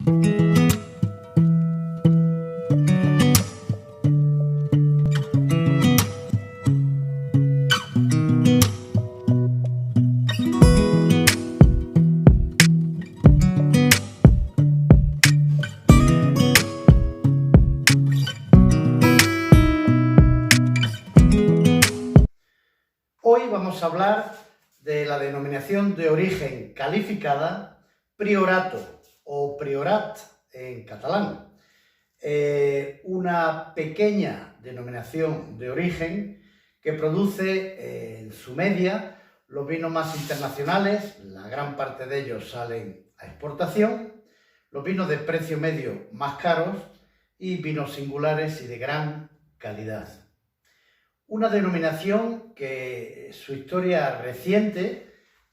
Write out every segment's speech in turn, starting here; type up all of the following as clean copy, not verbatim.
Hoy vamos a hablar de la denominación de origen calificada priorato o priorat en catalán. Una pequeña denominación de origen que produce en su media los vinos más internacionales, la gran parte de ellos salen a exportación, los vinos de precio medio más caros y vinos singulares y de gran calidad. Una denominación que su historia reciente,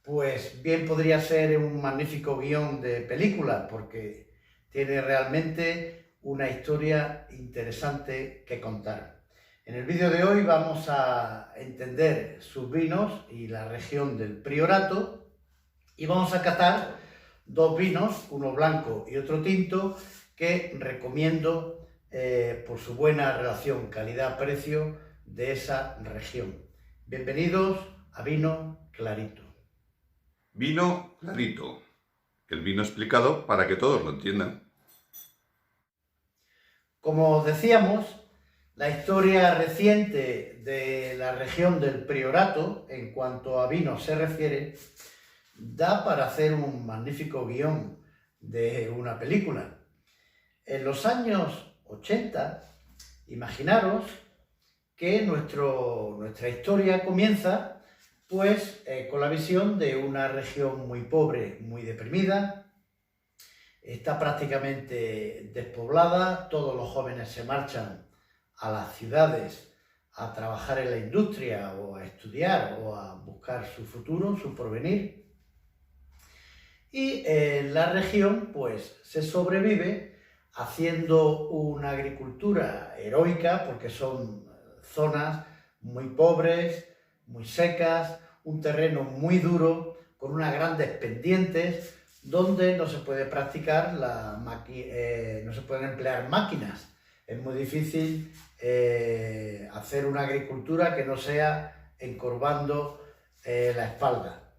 pues bien podría ser un magnífico guión de película, porque tiene realmente una historia interesante que contar. En el vídeo de hoy vamos a entender sus vinos y la región del Priorato y vamos a catar dos vinos, uno blanco y otro tinto, que recomiendo por su buena relación calidad-precio de esa región. Bienvenidos a Vino Clarito. Vino clarito. El vino explicado para que todos lo entiendan. Como decíamos, la historia reciente de la región del Priorato, en cuanto a vino se refiere, da para hacer un magnífico guión de una película. En los años 80, imaginaros que nuestra historia comienza pues con la visión de una región muy pobre, muy deprimida, está prácticamente despoblada, todos los jóvenes se marchan a las ciudades a trabajar en la industria o a estudiar o a buscar su futuro, su porvenir, y en la región pues se sobrevive haciendo una agricultura heroica porque son zonas muy pobres, muy secas, un terreno muy duro, con unas grandes pendientes, donde no se puede practicar no se pueden emplear máquinas. Es muy difícil hacer una agricultura que no sea encorvando la espalda.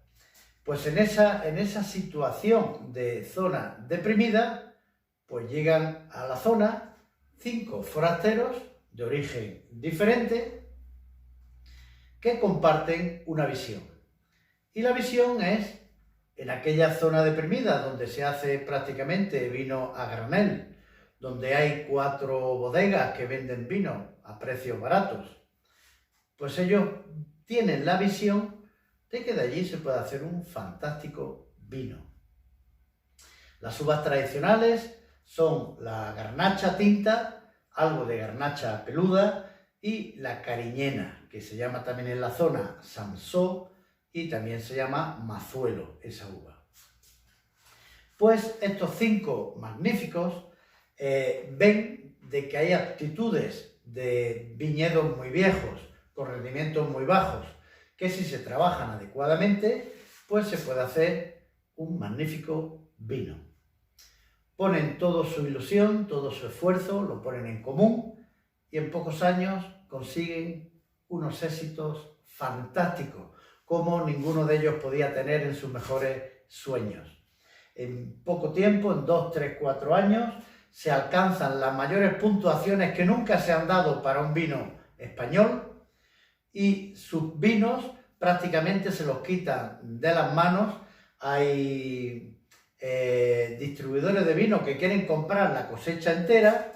Pues en esa situación de zona deprimida, pues llegan a la zona 5 forasteros de origen diferente que comparten una visión. Y la visión es, en aquella zona deprimida donde se hace prácticamente vino a granel, donde hay 4 bodegas que venden vino a precios baratos, pues ellos tienen la visión de que de allí se puede hacer un fantástico vino. Las uvas tradicionales son la garnacha tinta, algo de garnacha peluda y la cariñena, que se llama también en la zona samsó y también se llama mazuelo, esa uva. Pues estos 5 magníficos ven de que hay aptitudes de viñedos muy viejos, con rendimientos muy bajos, que si se trabajan adecuadamente, pues se puede hacer un magnífico vino. Ponen toda su ilusión, todo su esfuerzo, lo ponen en común y en pocos años consiguen unos éxitos fantásticos, como ninguno de ellos podía tener en sus mejores sueños. En poco tiempo, en 2, 3, 4 años, se alcanzan las mayores puntuaciones que nunca se han dado para un vino español y sus vinos prácticamente se los quitan de las manos. Hay distribuidores de vino que quieren comprar la cosecha entera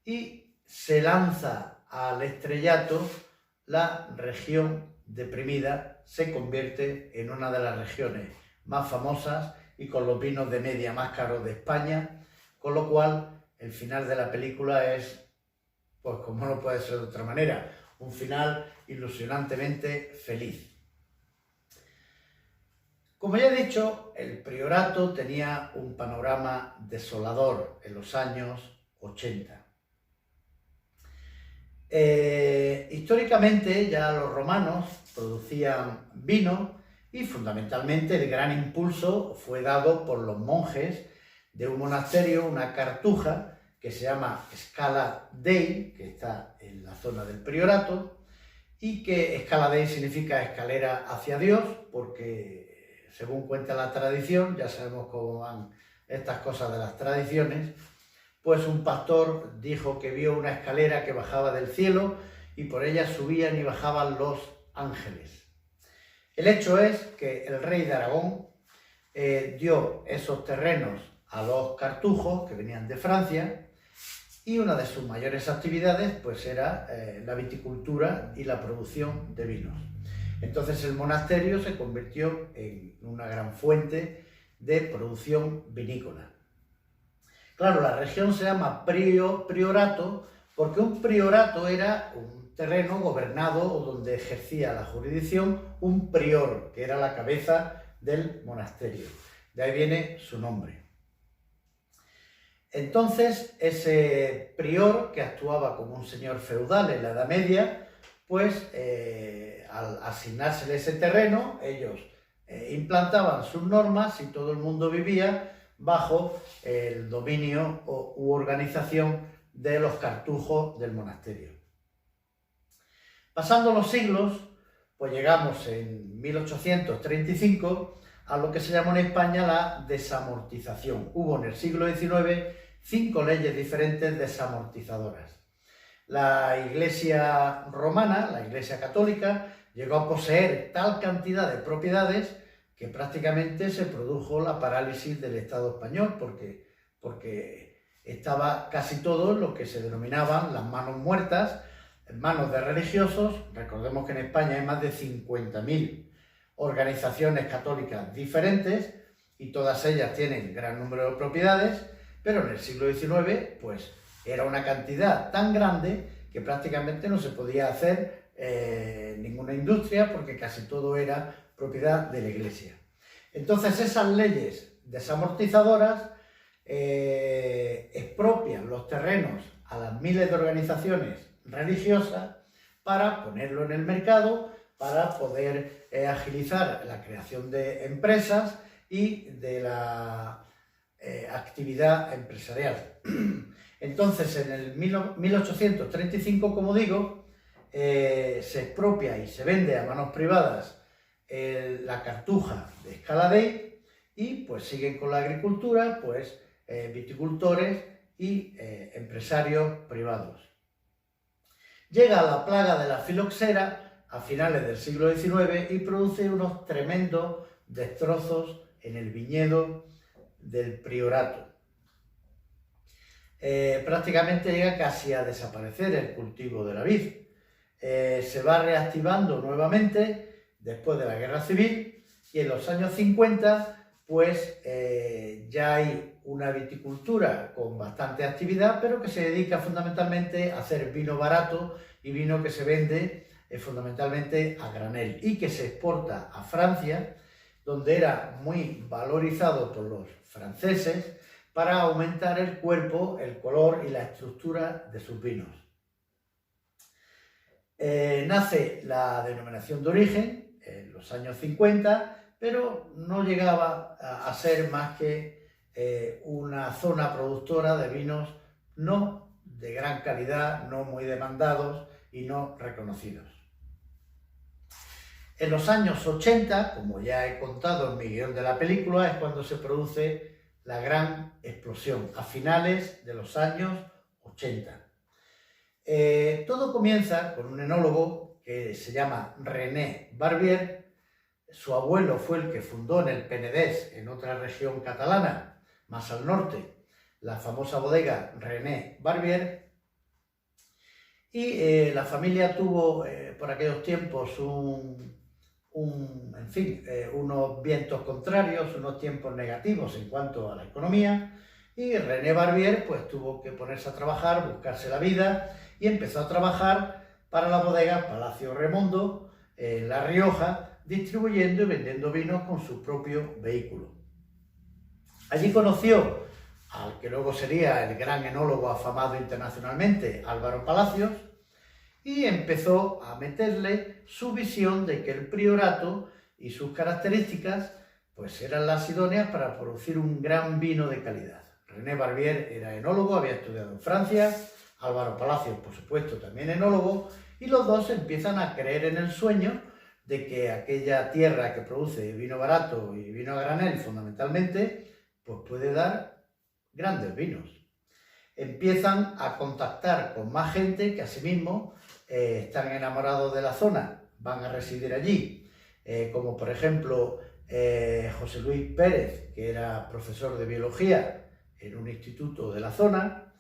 y se lanza al estrellato la región deprimida, se convierte en una de las regiones más famosas y con los vinos de media más caros de España, con lo cual el final de la película es, pues como no puede ser de otra manera, un final ilusionantemente feliz. Como ya he dicho, el Priorato tenía un panorama desolador en los años 80. Históricamente ya los romanos producían vino y fundamentalmente el gran impulso fue dado por los monjes de un monasterio, una cartuja, que se llama Scala Dei, que está en la zona del priorato, y que Scala Dei significa escalera hacia Dios, porque según cuenta la tradición, ya sabemos cómo van estas cosas de las tradiciones, pues un pastor dijo que vio una escalera que bajaba del cielo y por ella subían y bajaban los ángeles. El hecho es que el rey de Aragón dio esos terrenos a los cartujos que venían de Francia y una de sus mayores actividades pues era la viticultura y la producción de vinos. Entonces el monasterio se convirtió en una gran fuente de producción vinícola. Claro, la región se llama priorato porque un priorato era un terreno gobernado o donde ejercía la jurisdicción un prior, que era la cabeza del monasterio. De ahí viene su nombre. Entonces, ese prior, que actuaba como un señor feudal en la Edad Media, pues al asignársele ese terreno, ellos implantaban sus normas y todo el mundo vivía bajo el dominio u organización de los cartujos del monasterio. Pasando los siglos, pues llegamos en 1835 a lo que se llamó en España la desamortización. Hubo en el siglo XIX 5 leyes diferentes desamortizadoras. La Iglesia romana, la Iglesia católica, llegó a poseer tal cantidad de propiedades que prácticamente se produjo la parálisis del Estado español, porque estaba casi todo en lo que se denominaban las manos muertas, en manos de religiosos. Recordemos que en España hay más de 50.000 organizaciones católicas diferentes y todas ellas tienen gran número de propiedades, pero en el siglo XIX pues era una cantidad tan grande que prácticamente no se podía hacer ninguna industria porque casi todo era propiedad de la Iglesia. Entonces esas leyes desamortizadoras expropian los terrenos a las miles de organizaciones religiosas para ponerlo en el mercado, para poder agilizar la creación de empresas y de la actividad empresarial. Entonces, en el 1835, como digo, se expropia y se vende a manos privadas la cartuja de Scala Dei y pues siguen con la agricultura, pues viticultores y empresarios privados. Llega la plaga de la filoxera a finales del siglo XIX y produce unos tremendos destrozos en el viñedo del priorato. Prácticamente llega casi a desaparecer el cultivo de la vid. Se va reactivando nuevamente después de la Guerra Civil y en los años 50 pues ya hay una viticultura con bastante actividad, pero que se dedica fundamentalmente a hacer vino barato y vino que se vende fundamentalmente a granel y que se exporta a Francia, donde era muy valorizado por los franceses para aumentar el cuerpo, el color y la estructura de sus vinos. Nace la denominación de origen en los años 50, pero no llegaba a ser más que una zona productora de vinos no de gran calidad, no muy demandados y no reconocidos. En los años 80, como ya he contado en mi guión de la película, es cuando se produce la gran explosión, a finales de los años 80. Todo comienza con un enólogo que se llama René Barbier. Su abuelo fue el que fundó en el Penedès, en otra región catalana, más al norte, la famosa bodega René Barbier. Y la familia tuvo por aquellos tiempos unos vientos contrarios, unos tiempos negativos en cuanto a la economía, y René Barbier pues tuvo que ponerse a trabajar, buscarse la vida, y empezó a trabajar para la bodega Palacio Remondo en La Rioja, distribuyendo y vendiendo vinos con su propio vehículo. Allí conoció al que luego sería el gran enólogo afamado internacionalmente, Álvaro Palacios, y empezó a meterle su visión de que el priorato y sus características pues eran las idóneas para producir un gran vino de calidad. René Barbier era enólogo, había estudiado en Francia, Álvaro Palacios, por supuesto, también enólogo, y los dos empiezan a creer en el sueño de que aquella tierra que produce vino barato y vino a granel fundamentalmente, pues puede dar grandes vinos. Empiezan a contactar con más gente que asimismo están enamorados de la zona, van a residir allí, como por ejemplo José Luis Pérez, que era profesor de biología en un instituto de la zona,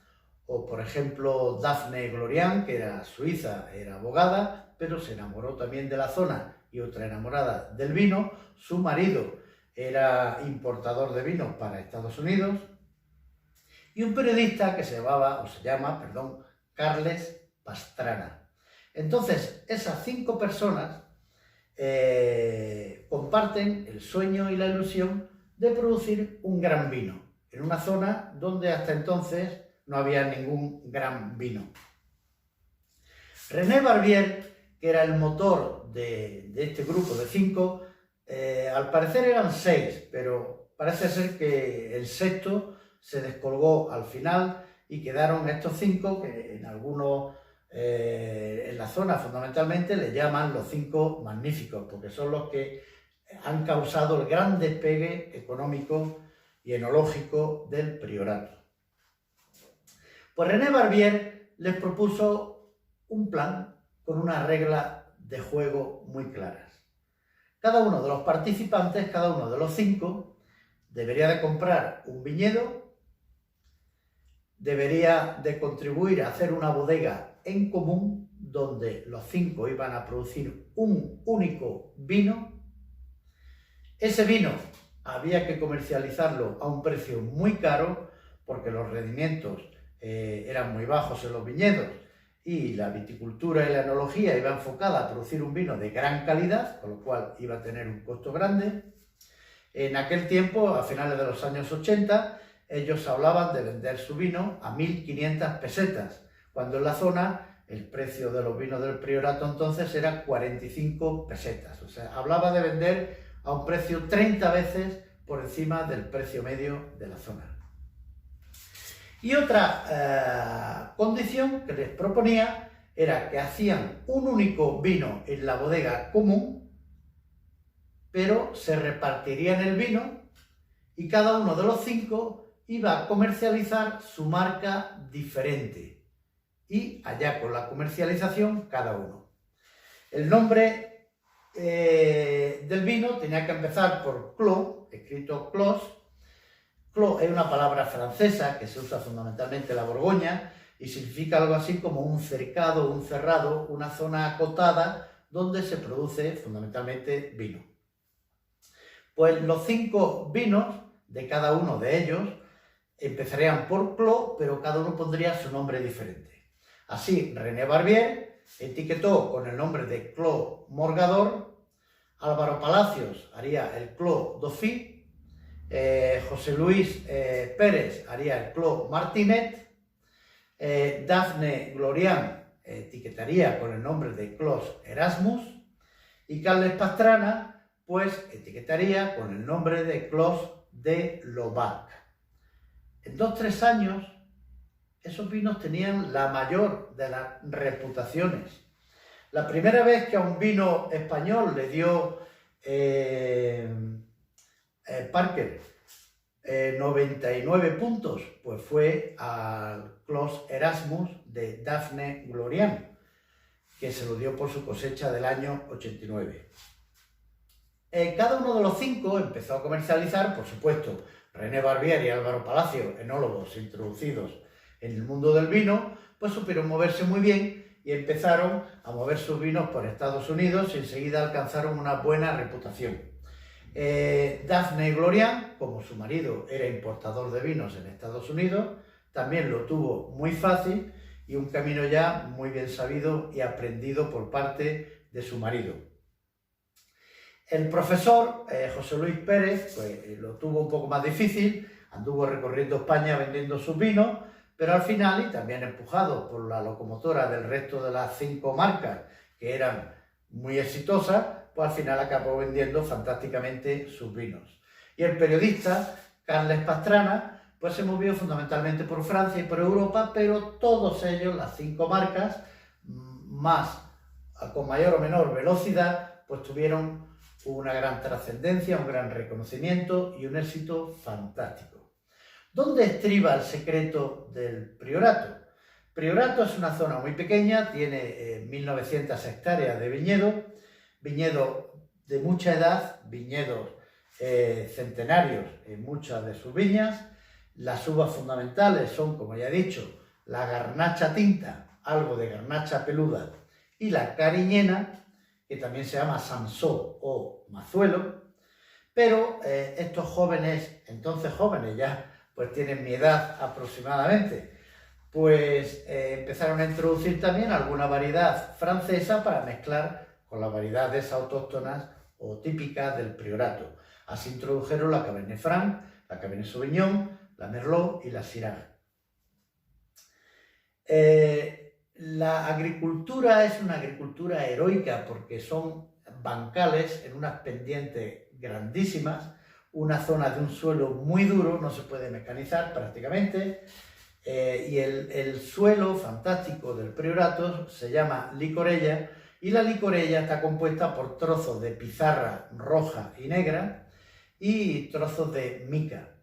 o por ejemplo Dafne Glorian, que era suiza, era abogada, pero se enamoró también de la zona, y otra enamorada del vino. Su marido era importador de vinos para Estados Unidos, y un periodista que se llama, Carles Pastrana. Entonces, esas 5 personas comparten el sueño y la ilusión de producir un gran vino, en una zona donde hasta entonces no había ningún gran vino. René Barbier, que era el motor de este grupo de 5, al parecer eran 6, pero parece ser que el sexto se descolgó al final y quedaron estos 5 que en la zona fundamentalmente le llaman los 5 magníficos, porque son los que han causado el gran despegue económico y enológico del priorato. Pues René Barbier les propuso un plan con unas reglas de juego muy claras. Cada uno de los participantes, cada uno de los 5, debería de comprar un viñedo, debería de contribuir a hacer una bodega en común donde los 5 iban a producir un único vino. Ese vino había que comercializarlo a un precio muy caro porque los rendimientos eran muy bajos en los viñedos y la viticultura y la enología iba enfocada a producir un vino de gran calidad, con lo cual iba a tener un costo grande. En aquel tiempo, a finales de los años 80, ellos hablaban de vender su vino a 1.500 pesetas, cuando en la zona el precio de los vinos del priorato entonces era 45 pesetas. O sea, hablaba de vender a un precio 30 veces por encima del precio medio de la zona. Y otra condición que les proponía era que hacían un único vino en la bodega común, pero se repartirían el vino y cada uno de los 5 iba a comercializar su marca diferente y allá con la comercialización cada uno. El nombre del vino tenía que empezar por Clos, escrito Clos. Clos es una palabra francesa que se usa fundamentalmente en la Borgoña y significa algo así como un cercado, un cerrado, una zona acotada donde se produce fundamentalmente vino. Pues los 5 vinos de cada uno de ellos empezarían por Clos, pero cada uno pondría su nombre diferente. Así, René Barbier etiquetó con el nombre de Clos Morgador, Álvaro Palacios haría el Clos Dauphin, José Luis Pérez haría el Clos Martinet, Dafne Glorian etiquetaría con el nombre de Clos Erasmus y Carles Pastrana pues etiquetaría con el nombre de Clos de Lobac. En 2-3 años esos vinos tenían la mayor de las reputaciones. La primera vez que a un vino español le dio Parker 99 puntos, pues fue al Clos Erasmus de Dafne Glorian, que se lo dio por su cosecha del año 89. Cada uno de los 5 empezó a comercializar, por supuesto, René Barbier y Álvaro Palacio, enólogos introducidos en el mundo del vino, pues supieron moverse muy bien y empezaron a mover sus vinos por Estados Unidos y enseguida alcanzaron una buena reputación. Dafne Glorian, como su marido era importador de vinos en Estados Unidos, también lo tuvo muy fácil y un camino ya muy bien sabido y aprendido por parte de su marido. El profesor José Luis Pérez pues, lo tuvo un poco más difícil, anduvo recorriendo España vendiendo sus vinos, pero al final, y también empujado por la locomotora del resto de las 5 marcas que eran muy exitosas, pues al final acabó vendiendo fantásticamente sus vinos. Y el periodista Carles Pastrana pues se movió fundamentalmente por Francia y por Europa, pero todos ellos, las 5 marcas, más con mayor o menor velocidad, pues tuvieron una gran trascendencia, un gran reconocimiento y un éxito fantástico. ¿Dónde estriba el secreto del Priorato? Priorato es una zona muy pequeña, tiene 1900 hectáreas de viñedo de mucha edad, viñedos centenarios en muchas de sus viñas. Las uvas fundamentales son, como ya he dicho, la garnacha tinta, algo de garnacha peluda, y la cariñena, que también se llama sansó o mazuelo, pero estos jóvenes, entonces jóvenes ya, pues tienen mi edad aproximadamente, pues empezaron a introducir también alguna variedad francesa para mezclar con las variedades autóctonas o típicas del Priorato. Así introdujeron la Cabernet Franc, la Cabernet Sauvignon, la Merlot y la Syrah. La agricultura es una agricultura heroica porque son bancales en unas pendientes grandísimas, una zona de un suelo muy duro, no se puede mecanizar prácticamente, y el suelo fantástico del Priorato se llama licorella, y la licorella está compuesta por trozos de pizarra roja y negra y trozos de mica.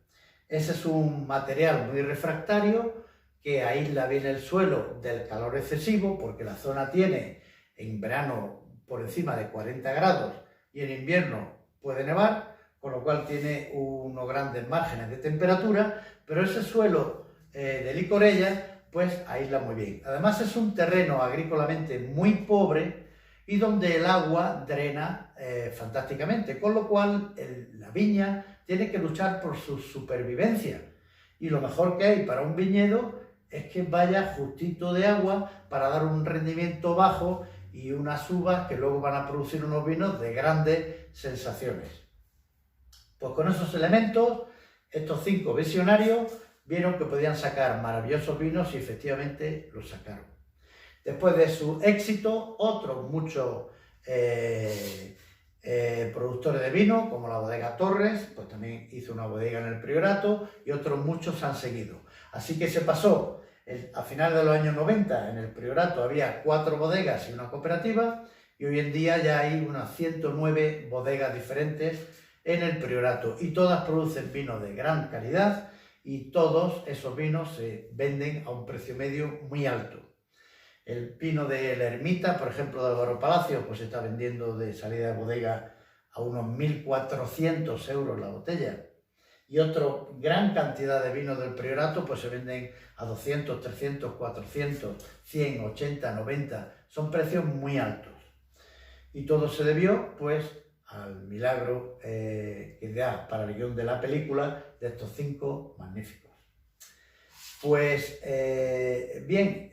Ese es un material muy refractario que aísla bien el suelo del calor excesivo, porque la zona tiene en verano por encima de 40 grados y en invierno puede nevar, con lo cual tiene unos grandes márgenes de temperatura, pero ese suelo de licorella pues aísla muy bien. Además es un terreno agrícolamente muy pobre y donde el agua drena fantásticamente, con lo cual la viña tiene que luchar por su supervivencia. Y lo mejor que hay para un viñedo es que vaya justito de agua para dar un rendimiento bajo y unas uvas que luego van a producir unos vinos de grandes sensaciones. Pues con esos elementos, estos 5 visionarios vieron que podían sacar maravillosos vinos y efectivamente los sacaron. Después de su éxito, otros muchos productores de vino, como la bodega Torres, pues también hizo una bodega en el Priorato y otros muchos han seguido. Así que se pasó, a finales de los años 90, en el Priorato había 4 bodegas y una cooperativa, y hoy en día ya hay unas 109 bodegas diferentes en el Priorato, y todas producen vinos de gran calidad, y todos esos vinos se venden a un precio medio muy alto. El vino de la Ermita, por ejemplo, de Álvaro Palacio, pues se está vendiendo de salida de bodega a unos 1.400 euros la botella. Y otra gran cantidad de vinos del Priorato pues se venden a 200, 300, 400, 100, 80, 90. Son precios muy altos. Y todo se debió pues al milagro que da para el guión de la película de estos 5 magníficos. Pues bien,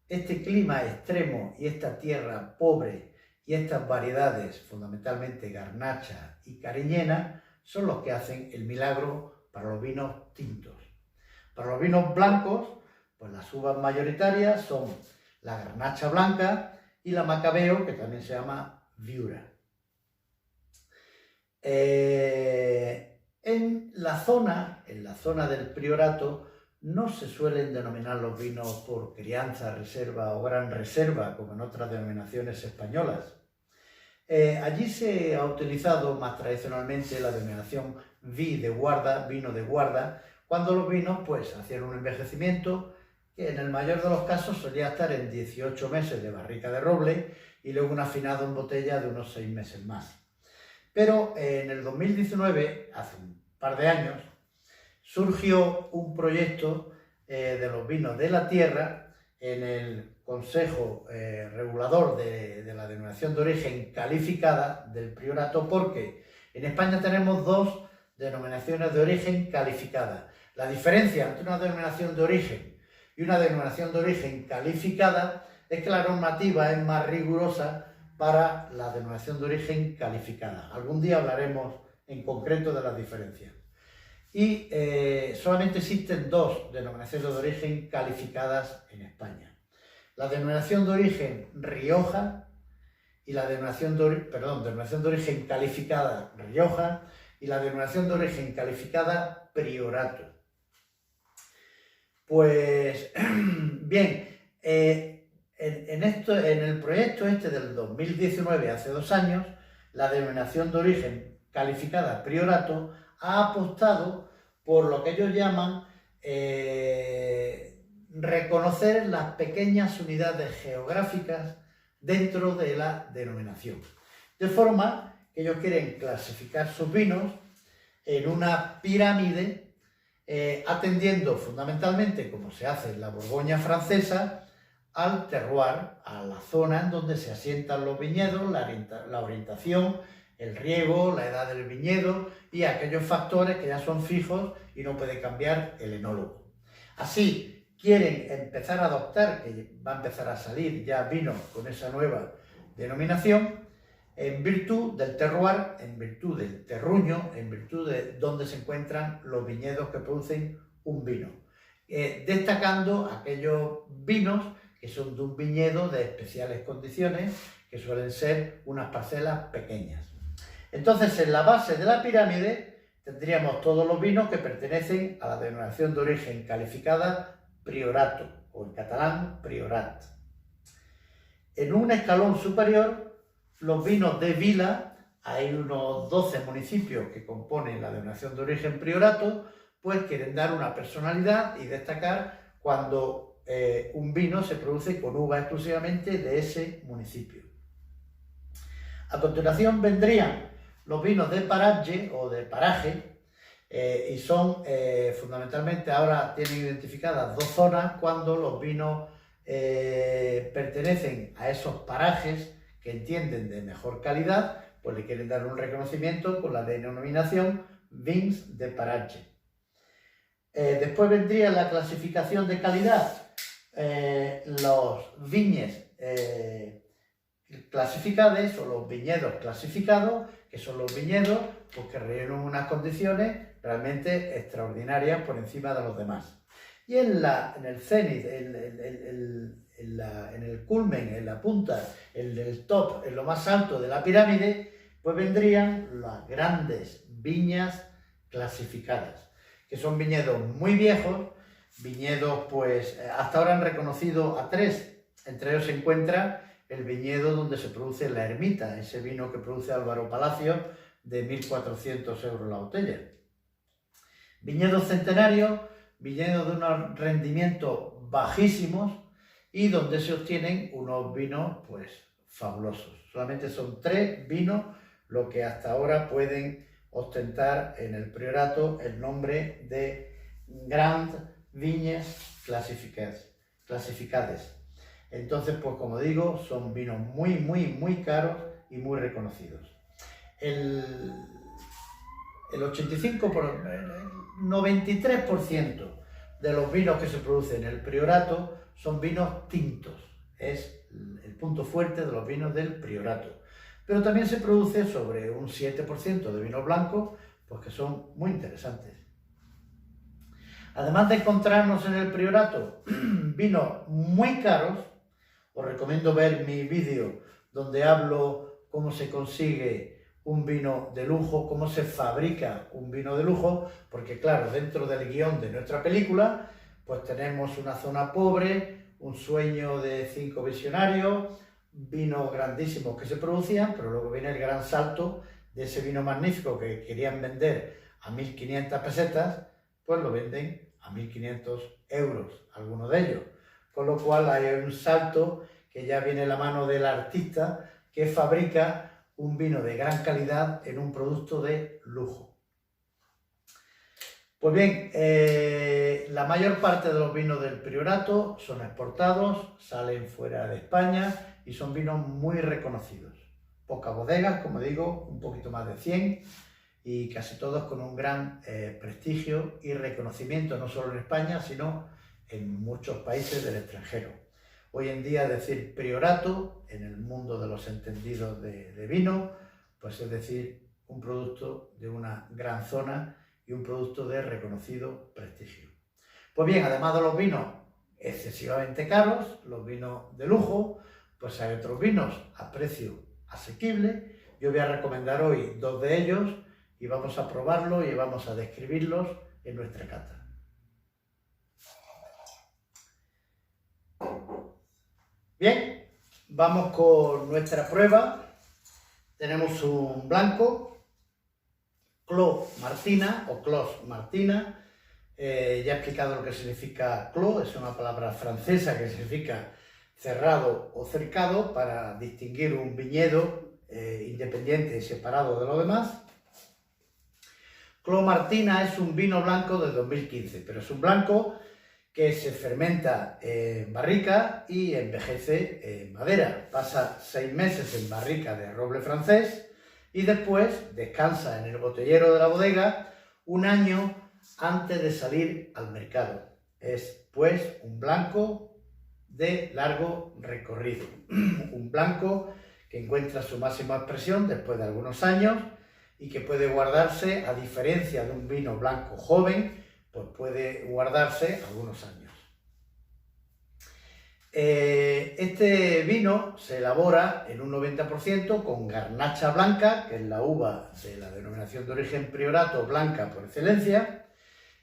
este clima extremo y esta tierra pobre y estas variedades, fundamentalmente garnacha y cariñena, son los que hacen el milagro para los vinos tintos. Para los vinos blancos, pues las uvas mayoritarias son la garnacha blanca y la macabeo, que también se llama viura. En la zona del Priorato, no se suelen denominar los vinos por crianza, reserva o gran reserva, como en otras denominaciones españolas. Allí se ha utilizado más tradicionalmente la denominación de guarda, vino de guarda, cuando los vinos pues hacían un envejecimiento que en el mayor de los casos solía estar en 18 meses de barrica de roble y luego un afinado en botella de unos 6 meses más. Pero en el 2019, hace un par de años, surgió un proyecto de los vinos de la tierra en el Consejo Regulador de la Denominación de Origen Calificada del Priorato, porque en España tenemos 2 denominaciones de origen calificada. La diferencia entre una denominación de origen y una denominación de origen calificada es que la normativa es más rigurosa para la denominación de origen calificada. Algún día hablaremos en concreto de las diferencias. Y solamente existen 2 denominaciones de origen calificadas en España. La denominación de origen Rioja y la denominación de origen calificada Rioja y la denominación de origen calificada Priorato. Pues bien, en el proyecto este del 2019, hace 2 años, la denominación de origen calificada Priorato ha apostado por lo que ellos llaman reconocer las pequeñas unidades geográficas dentro de la denominación. De forma que ellos quieren clasificar sus vinos en una pirámide, atendiendo fundamentalmente, como se hace en la Borgoña francesa, al terroir, a la zona en donde se asientan los viñedos, la orientación, el riego, la edad del viñedo y aquellos factores que ya son fijos y no puede cambiar el enólogo. Así, quieren empezar a adoptar, que va a empezar a salir ya vinos con esa nueva denominación, en virtud del terroir, en virtud del terruño, en virtud de donde se encuentran los viñedos que producen un vino, destacando aquellos vinos que son de un viñedo de especiales condiciones, que suelen ser unas parcelas pequeñas. Entonces, en la base de la pirámide tendríamos todos los vinos que pertenecen a la denominación de origen calificada Priorato, o en catalán Priorat. En un escalón superior, los vinos de vila, hay unos 12 municipios que componen la denominación de origen Priorato, pues quieren dar una personalidad y destacar cuando un vino se produce con uva exclusivamente de ese municipio. A continuación vendrían los vinos de paraje o de paraje, y son fundamentalmente, ahora tienen identificadas 2 zonas cuando los vinos pertenecen a esos parajes que entienden de mejor calidad, pues le quieren dar un reconocimiento con la denominación Vins de Paraje. Después vendría la clasificación de calidad, los viñes clasificados o los viñedos clasificados, que son los viñedos pues, que reúnen unas condiciones realmente extraordinarias por encima de los demás. Y en el cenit, en el culmen, en la punta, en el top, en lo más alto de la pirámide, pues vendrían las grandes viñas clasificadas, que son viñedos muy viejos, viñedos pues hasta ahora han reconocido a 3, entre ellos se encuentra el viñedo donde se produce la Ermita, ese vino que produce Álvaro Palacio de 1.400 euros la botella. Viñedos centenarios, viñedos de unos rendimientos bajísimos y donde se obtienen unos vinos pues fabulosos. Solamente son 3 vinos lo que hasta ahora pueden ostentar en el Priorato el nombre de Grand Vignes Classificades. Entonces, pues como digo, son vinos muy caros y muy reconocidos. El 93% de los vinos que se producen en el Priorato son vinos tintos. Es el punto fuerte de los vinos del Priorato. Pero también se produce sobre un 7% de vinos blancos, pues que son muy interesantes. Además de encontrarnos en el Priorato vinos muy caros, os recomiendo ver mi vídeo donde hablo cómo se consigue un vino de lujo, cómo se fabrica un vino de lujo, porque claro, dentro del guión de nuestra película, pues tenemos una zona pobre, un sueño de 5 visionarios, vinos grandísimos que se producían, pero luego viene el gran salto de ese vino magnífico que querían vender a 1.500 pesetas, pues lo venden a 1.500 euros, algunos de ellos. Con lo cual hay un salto que ya viene de la mano del artista que fabrica un vino de gran calidad en un producto de lujo. Pues bien, la mayor parte de los vinos del Priorato son exportados, salen fuera de España y son vinos muy reconocidos. Pocas bodegas, como digo, un poquito más de 100 y casi todos con un gran prestigio y reconocimiento, no solo en España, sino en muchos países del extranjero. Hoy en día decir Priorato, en el mundo de los entendidos de vino, pues es decir, un producto de una gran zona y un producto de reconocido prestigio. Pues bien, además de los vinos excesivamente caros, los vinos de lujo, pues hay otros vinos a precio asequible. Yo voy a recomendar hoy 2 de ellos y vamos a probarlos y vamos a describirlos en nuestra cata. Bien, vamos con nuestra prueba. Tenemos un blanco, Clos Martina o Clos Martina. Ya he explicado lo que significa clos, es una palabra francesa que significa cerrado o cercado para distinguir un viñedo independiente y separado de lo demás. Clos Martina es un vino blanco de 2015, pero es un blanco que se fermenta en barrica y envejece en madera. Pasa 6 meses en barrica de roble francés y después descansa en el botellero de la bodega 1 año antes de salir al mercado. Es, pues, un blanco de largo recorrido. Un blanco que encuentra su máxima expresión después de algunos años y que puede guardarse, a diferencia de un vino blanco joven, pues puede guardarse algunos años. Este vino se elabora en un 90% con garnacha blanca, que es la uva de la denominación de origen Priorato blanca por excelencia,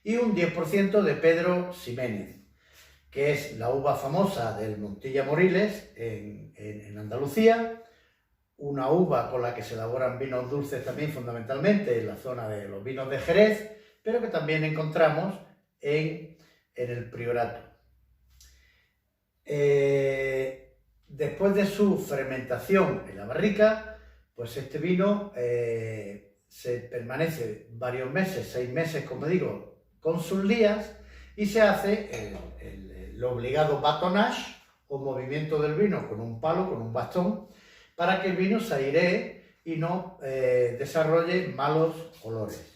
y un 10% de Pedro Ximénez, que es la uva famosa del Montilla Moriles en Andalucía, una uva con la que se elaboran vinos dulces también fundamentalmente en la zona de los vinos de Jerez, pero que también encontramos en el Priorato. Después de su fermentación en la barrica, pues este vino se permanece varios meses, 6 meses, como digo, con sus lías, y se hace el obligado batonnage o movimiento del vino con un palo, con un bastón, para que el vino se airee y no desarrolle malos olores.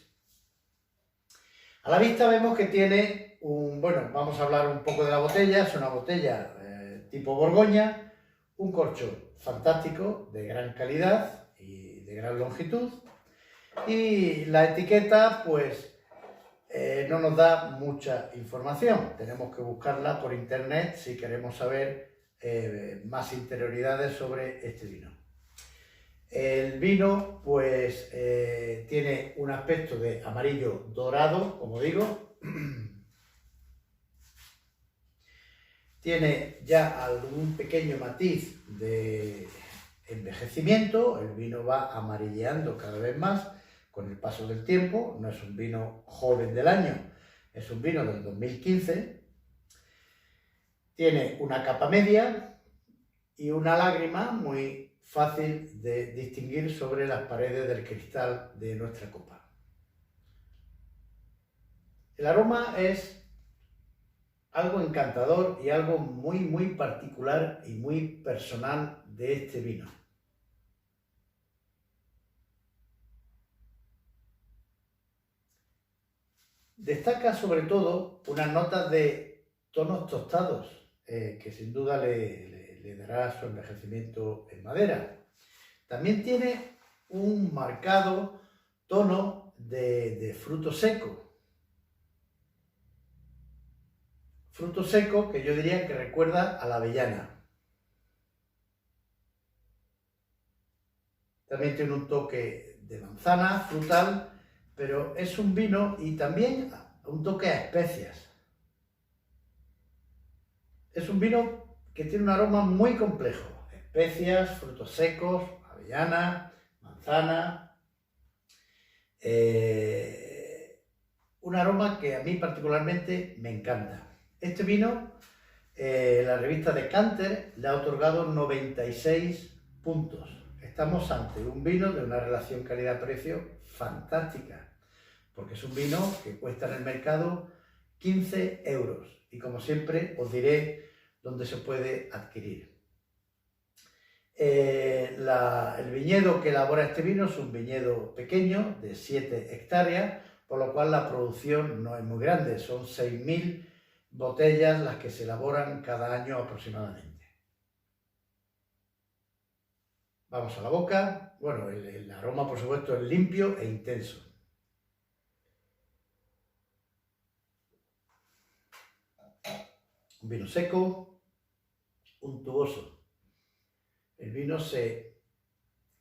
A la vista vemos que tiene bueno, vamos a hablar un poco de la botella. Es una botella tipo Borgoña, un corcho fantástico, de gran calidad y de gran longitud. Y la etiqueta, pues, no nos da mucha información. Tenemos que buscarla por internet si queremos saber más interioridades sobre este vino. El vino, pues, tiene un aspecto de amarillo dorado, como digo. Tiene ya algún pequeño matiz de envejecimiento. El vino va amarilleando cada vez más con el paso del tiempo. No es un vino joven del año, es un vino del 2015. Tiene una capa media y una lágrima muy fácil de distinguir sobre las paredes del cristal de nuestra copa. El aroma es algo encantador y algo muy, muy particular y muy personal de este vino. Destaca sobre todo unas notas de tonos tostados, que sin duda le dará su envejecimiento en madera. También tiene un marcado tono de fruto seco. Fruto seco que yo diría que recuerda a la avellana. También tiene un toque de manzana, frutal, pero es un vino y también un toque a especias. Es un vino que tiene un aroma muy complejo. Especias, frutos secos, avellana, manzana. Un aroma que a mí particularmente me encanta. Este vino, la revista Decanter le ha otorgado 96 puntos. Estamos ante un vino de una relación calidad-precio fantástica, porque es un vino que cuesta en el mercado 15 euros. Y como siempre os diré dónde se puede adquirir. El viñedo que elabora este vino es un viñedo pequeño de 7 hectáreas, por lo cual la producción no es muy grande. Son 6.000 botellas las que se elaboran cada año aproximadamente. Vamos a la boca. Bueno, el aroma, por supuesto, es limpio e intenso. Un vino seco, untuoso. El vino se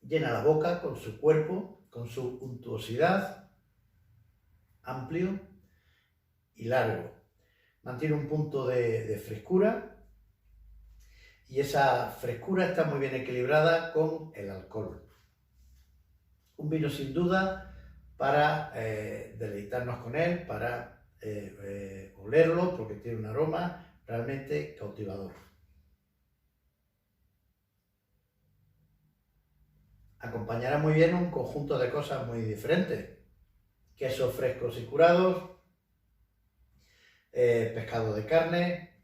llena la boca con su cuerpo, con su untuosidad, amplio, y largo. Mantiene un punto de frescura y esa frescura está muy bien equilibrada con el alcohol. Un vino sin duda para deleitarnos con él, para olerlo, porque tiene un aroma realmente cautivador. Acompañará muy bien un conjunto de cosas muy diferentes. Quesos frescos y curados, pescado de carne,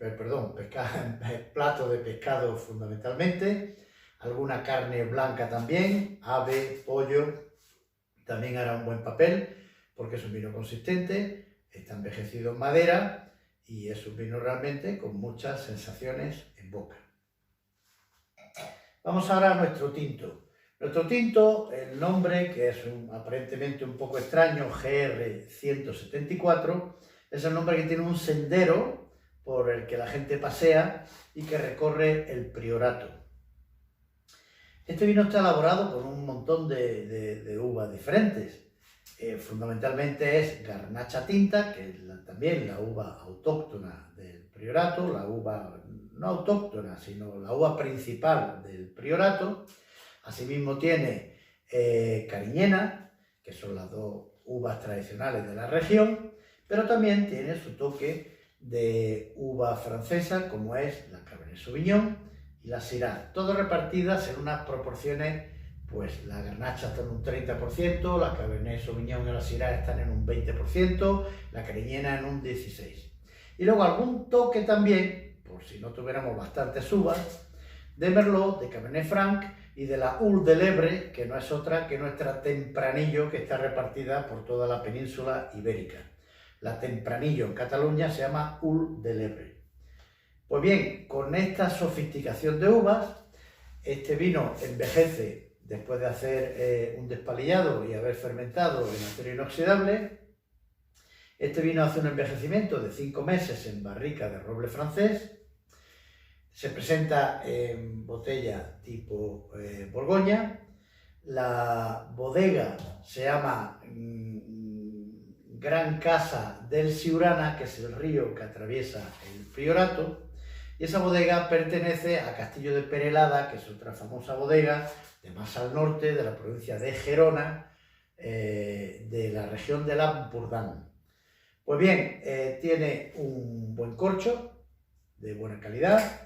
plato de pescado fundamentalmente, alguna carne blanca también, ave, pollo, también hará un buen papel porque es un vino consistente, está envejecido en madera y es un vino realmente con muchas sensaciones en boca. Vamos ahora a nuestro tinto. Nuestro tinto, el nombre, que es aparentemente un poco extraño, GR174, es el nombre que tiene un sendero por el que la gente pasea y que recorre el Priorato. Este vino está elaborado con un montón de uvas diferentes. Fundamentalmente es Garnacha Tinta, que es también la uva autóctona del Priorato, la uva no autóctona, sino la uva principal del Priorato. Asimismo tiene Cariñena, que son las dos uvas tradicionales de la región, pero también tiene su toque de uva francesa, como es la Cabernet Sauvignon y la Syrah, todas repartidas en unas proporciones, pues la Garnacha está en un 30%, la Cabernet Sauvignon y la Syrah están en un 20%, la Cariñena en un 16%. Y luego algún toque también, por si no tuviéramos bastantes uvas, de Merlot, de Cabernet Franc y de la Hull de Lebre, que no es otra que nuestra Tempranillo, que está repartida por toda la península ibérica. La Tempranillo en Cataluña se llama Hull de Lebre. Pues bien, con esta sofisticación de uvas, este vino envejece después de hacer un despalillado y haber fermentado en acero inoxidable. Este vino hace un envejecimiento de 5 meses en barrica de roble francés. Se presenta en botella tipo Borgoña. La bodega se llama Gran Casa del Siurana, que es el río que atraviesa el Priorato. Y esa bodega pertenece a Castillo de Perelada, que es otra famosa bodega de más al norte, de la provincia de Gerona, de la región de Lampurdán. Pues bien, tiene un buen corcho, de buena calidad.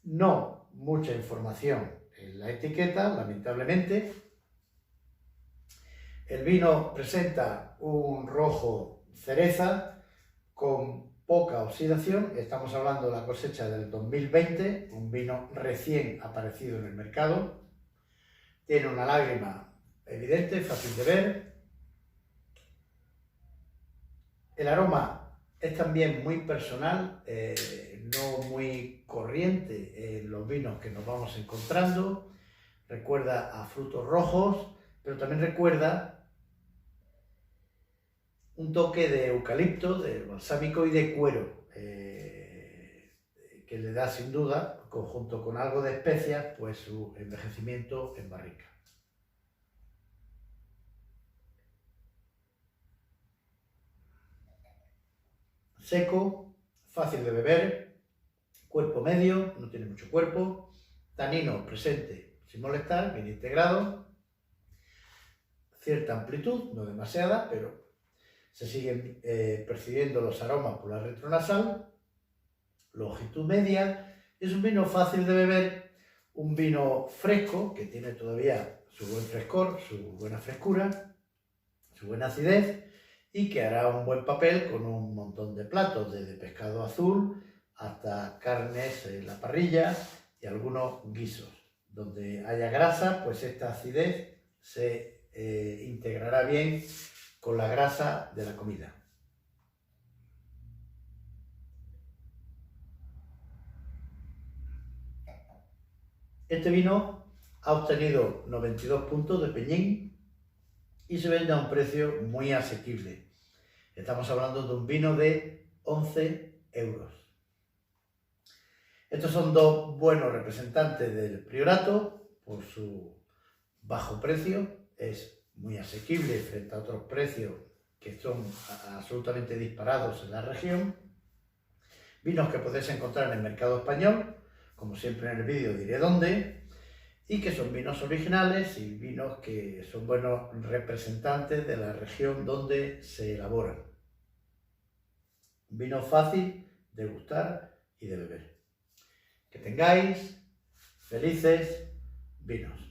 No mucha información en la etiqueta, lamentablemente. El vino presenta un rojo cereza con poca oxidación. Estamos hablando de la cosecha del 2020, un vino recién aparecido en el mercado. Tiene una lágrima evidente, fácil de ver. El aroma es también muy personal, no muy corriente en los vinos que nos vamos encontrando. Recuerda a frutos rojos, pero también recuerda un toque de eucalipto, de balsámico y de cuero, que le da sin duda, junto con algo de especias, pues su envejecimiento en barrica. Seco, fácil de beber, cuerpo medio, no tiene mucho cuerpo, tanino presente sin molestar, bien integrado, cierta amplitud, no demasiada, pero se siguen percibiendo los aromas por la retronasal, longitud media. Es un vino fácil de beber, un vino fresco que tiene todavía su buen frescor, su buena frescura, su buena acidez, y que hará un buen papel con un montón de platos, desde pescado azul hasta carnes en la parrilla y algunos guisos. Donde haya grasa, pues esta acidez se integrará bien con la grasa de la comida. Este vino ha obtenido 92 puntos de Peñín y se vende a un precio muy asequible. Estamos hablando de un vino de 11 euros. Estos son dos buenos representantes del Priorato por su bajo precio. Es muy asequible frente a otros precios que son absolutamente disparados en la región, vinos que podéis encontrar en el mercado español, como siempre en el vídeo diré dónde, y que son vinos originales y vinos que son buenos representantes de la región donde se elaboran. Un vino fácil de gustar y de beber. Que tengáis felices vinos.